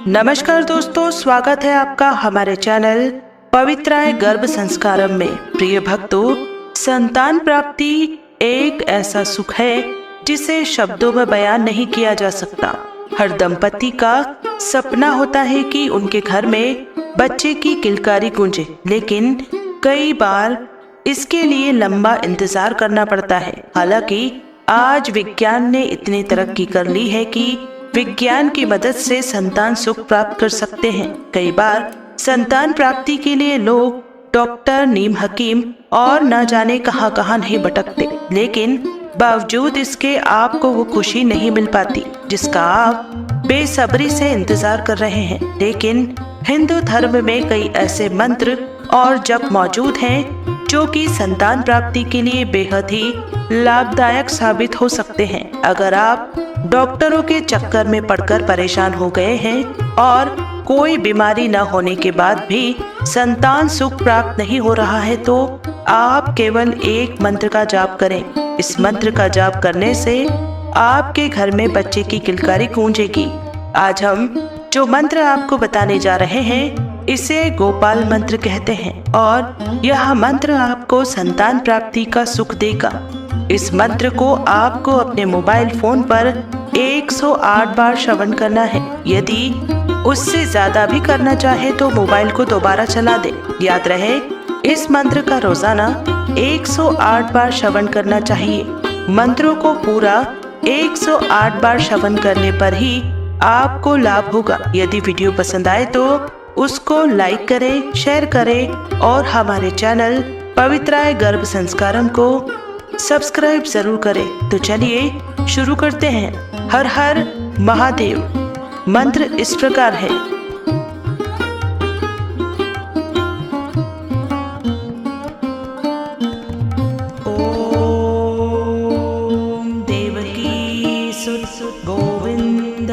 नमस्कार दोस्तों, स्वागत है आपका हमारे चैनल पवित्राय गर्भ संस्कारम में। प्रिय भक्तों, संतान प्राप्ति एक ऐसा सुख है जिसे शब्दों में बयान नहीं किया जा सकता। हर दंपति का सपना होता है कि उनके घर में बच्चे की किलकारी गूंजे, लेकिन कई बार इसके लिए लंबा इंतजार करना पड़ता है। हालांकि आज विज्ञान ने इतनी तरक्की कर ली है कि विज्ञान की मदद से संतान सुख प्राप्त कर सकते हैं। कई बार संतान प्राप्ति के लिए लोग डॉक्टर, नीम हकीम और न जाने कहां नहीं भटकते, लेकिन बावजूद इसके आपको वो खुशी नहीं मिल पाती जिसका आप बेसब्री से इंतजार कर रहे हैं। लेकिन हिंदू धर्म में कई ऐसे मंत्र और जप मौजूद हैं जो कि संतान प्राप्ति के लिए बेहद ही लाभदायक साबित हो सकते हैं। अगर आप डॉक्टरों के चक्कर में पड़कर परेशान हो गए हैं और कोई बीमारी न होने के बाद भी संतान सुख प्राप्त नहीं हो रहा है, तो आप केवल एक मंत्र का जाप करें। इस मंत्र का जाप करने से आपके घर में बच्चे की किलकारी गूंजेगी। आज हम जो मंत्र आपको बताने जा रहे हैं इसे गोपाल मंत्र कहते हैं और यह मंत्र आपको संतान प्राप्ति का सुख देगा। इस मंत्र को आपको अपने मोबाइल फोन पर 108 बार श्रवण करना है। यदि उससे ज्यादा भी करना चाहे तो मोबाइल को दोबारा चला दे। याद रहे, इस मंत्र का रोजाना 108 बार श्रवण करना चाहिए। मंत्रों को पूरा 108 बार श्रवण करने पर ही आपको लाभ होगा। यदि वीडियो पसंद आए तो उसको लाइक करें, शेयर करें और हमारे चैनल पवित्राय गर्भ संस्कारम को सब्सक्राइब जरूर करें। तो चलिए शुरू करते हैं। हर हर महादेव। मंत्र इस प्रकार है। ओम देवकी सुत गोविंद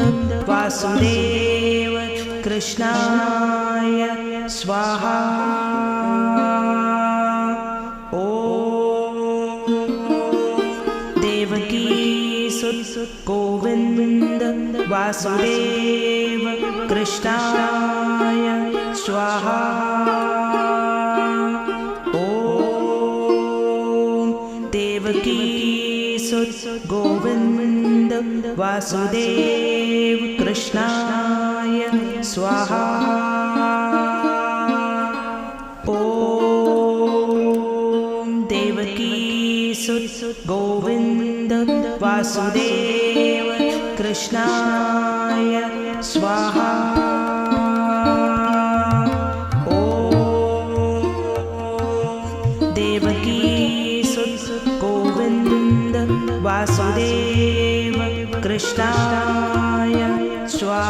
वासुदेव कृष्णाय स्वाहा। देवकी सुत गोविंद वासुदेव कृष्णाय स्वाहा। ओम देवकी सुत गोविंद वासुदेव कृष्णाय स्वाहा। ओम देवकी सुत गोविंद वासुदेव कृष्णाय स्वाहा। ओम देवकी सुत गोविंद वासुदेव कृष्णाय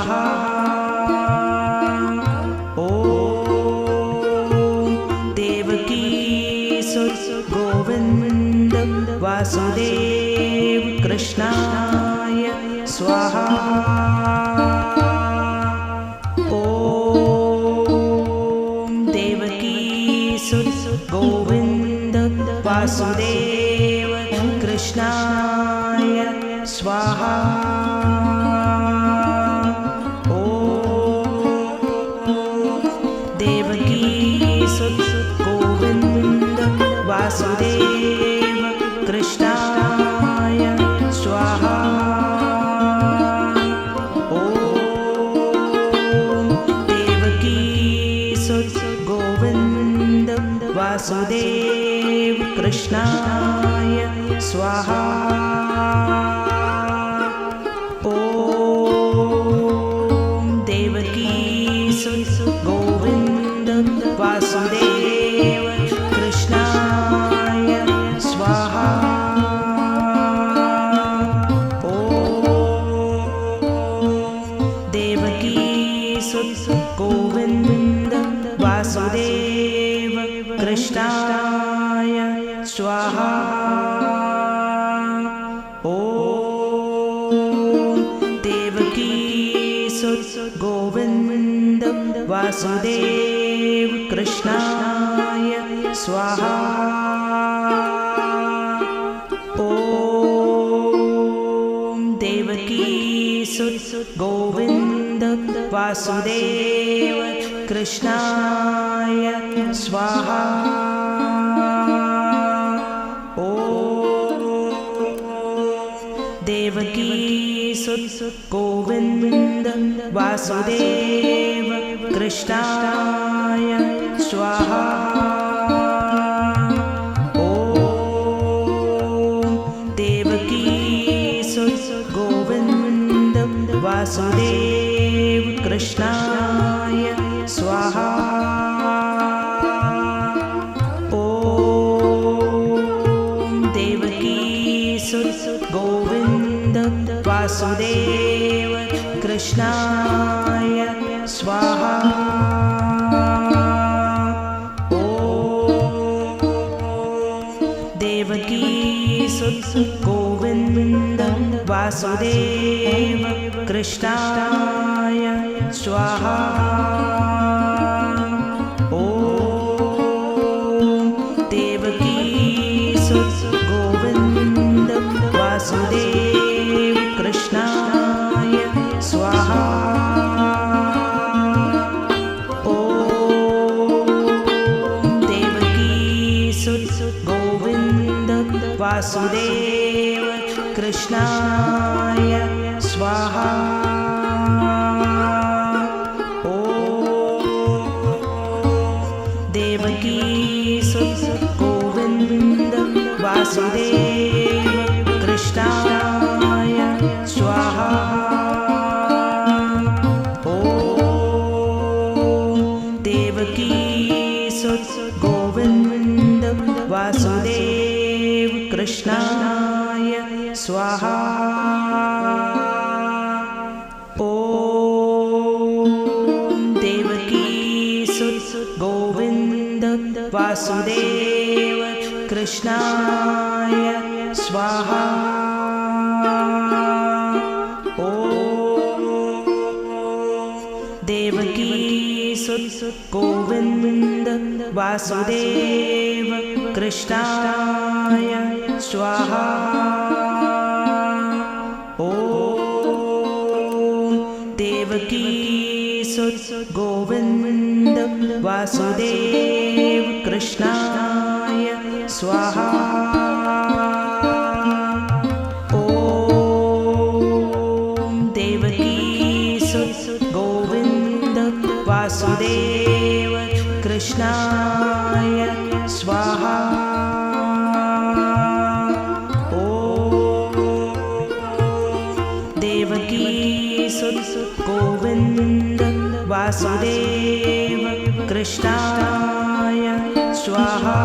स्वाहा। ओम देवकी सुत गोविंद वासुदेव कृष्णाय स्वाहा। ओम देवकी सुत गोविंद वासुदेव कृष्णाय स्वाहा। देवकी सुत गोविंद वासुदेव कृष्णाय स्वाहा। ओम देवकी सुत गोविंद वासुदेव कृष्णाय स्वाहा। ओम देवकी सुत गोविंद वासुदेव कृष्णाय स्वाहा। ओम देवकी सुत गोविंद वासुदेव कृष्णाय स्वाहा। ओम देवकी सुत गोविंद वासुदेव कृष्णाय स्वाहा। ओम देवकी सुत गोविंद गोविन्द वासुदेव कृष्णाय स्वाहा। देवकी सुत गोविन्द वासुदेव कृष्णाय स्वाहा। देवकी सुत गोविन्द वासुदेव कृष्णाय स्वाहा। देवकी सुत गोविन्द वासुदेव कृष्णाय स्वाहा। देवकी सुत गोविन्द वासुदेव कृष्णाय स्वाहा। देवकी सुत गोविन्द वासुदेव कृष्णाय स्वाहा। देवकी सुत गोविन्द वासुदेव कृष्णाय स्वाहा। देवकी सुत गोविन्द वासुदेव कृष्णाय स्वाहा। देवकी सुत गोविन्द वासुदेव कृष्णाय स्वाहा। देवकी सुत गोविन्द वासुदेव कृष्णाय स्वाहा। देवकी सुत गोविन्द वासुदेव कृष्णाय स्वाहा। देवकी सुत गोविन्द वासुदेव कृष्णाय स्वाहा। देवकी सुत गोविन्द वासुदेव कृष्णाय स्वाहा। देवकी सुत गोविन्द वासुदेव कृष्णाय स्वाहा।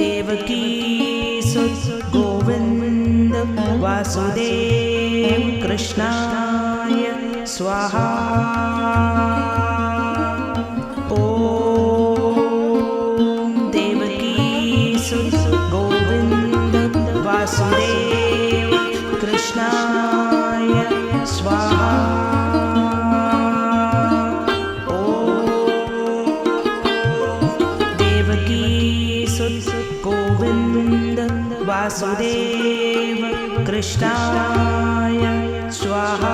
देवकी सुत गोविन्द वासुदेव कृष्णाय स्वाहा। देवकी सुत गोविन्द वासुदेव कृष्णाय स्वाहा। देवकी सुत गोविन्द वासुदेव कृष्णाय स्वाहा।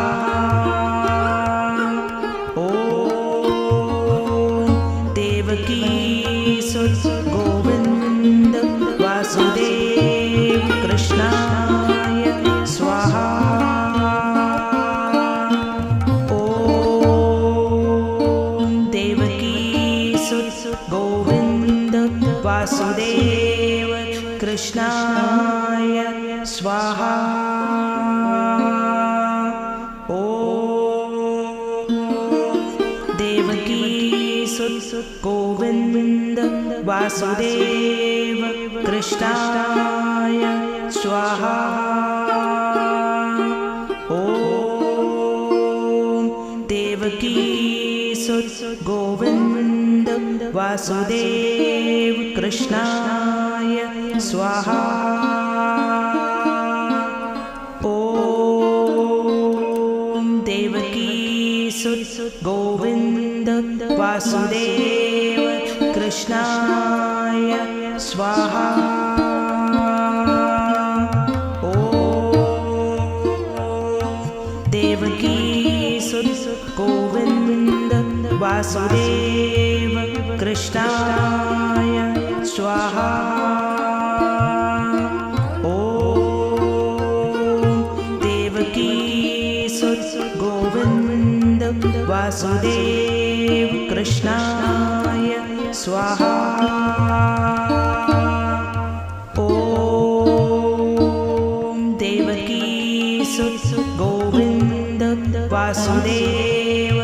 देवकी सुत गोविन्द वासुदेव कृष्णाय स्वाहा। देवकी सुत गोविन्द वासुदेव कृष्णाय स्वाहा। देवकी सुत गोविन्द वासुदेव कृष्णाय स्वाहा। देवकी सुत गोविन्द वासुदेव कृष्णाय स्वाहा। देवकी सुत गोविन्द वासुदेव कृष्णाय स्वाहा। वासुदेव कृष्णाय स्वाहा। गोविंद वासुदेव कृष्णाय स्वाहा। ओम देवकी सुत गोविंद वासुदेव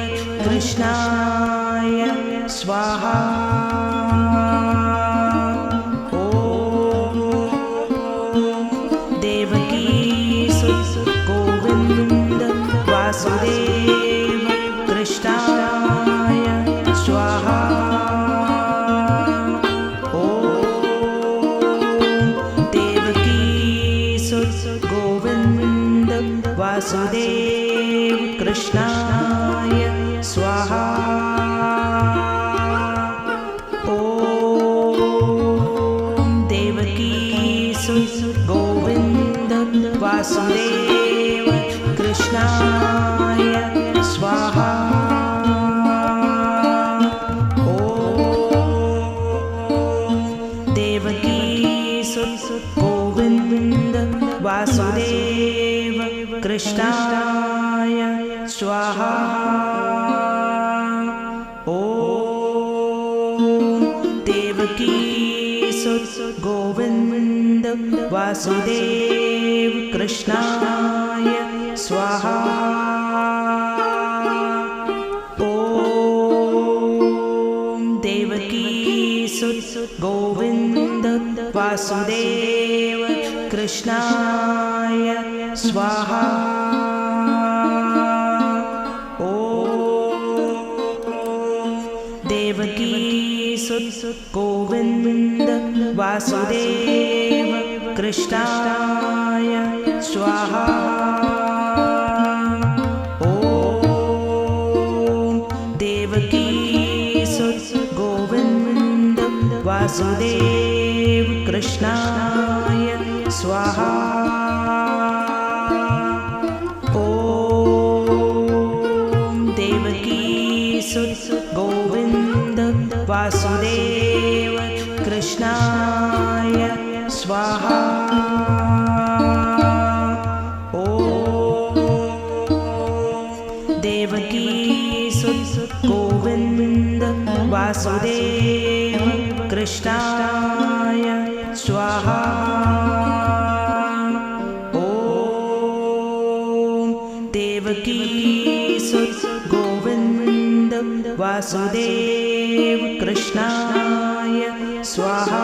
कृष्णाय स्वाहा। ओम देवकी सुत गोविंद वासुदेव कृष्णाय स्वाहा। ओम देवकी सुत गोविंद वासुदेव कृष्णाय स्वाहा। ओम देवकी सुत गोविंद वासुदेव कृष्णाय स्वाहा। ओम देवकी सुत गोविंद वासुदेव कृष्णाय स्वाहा। ओम देवकी सुत गोविंद वासुदेव कृष्णाय स्वाहा। ओम देवकी सुत गोविंद वासुदेव कृष्णाय स्वाहा। ओम देवकी सुत गोविंद वासुदेव कृष्णाय स्वाहा। ओम देवकी सुत गोविंद वासुदेव कृष्णाय स्वाहा। ओम देवकी सुत गोविंद वासुदेव कृष्णाय स्वाहा। ओम देवकी सुत गोविंद वासुदेव कृष्णाय स्वाहा। ओम देवकी सुत गोविंद वासुदेव कृष्णाय स्वाहा।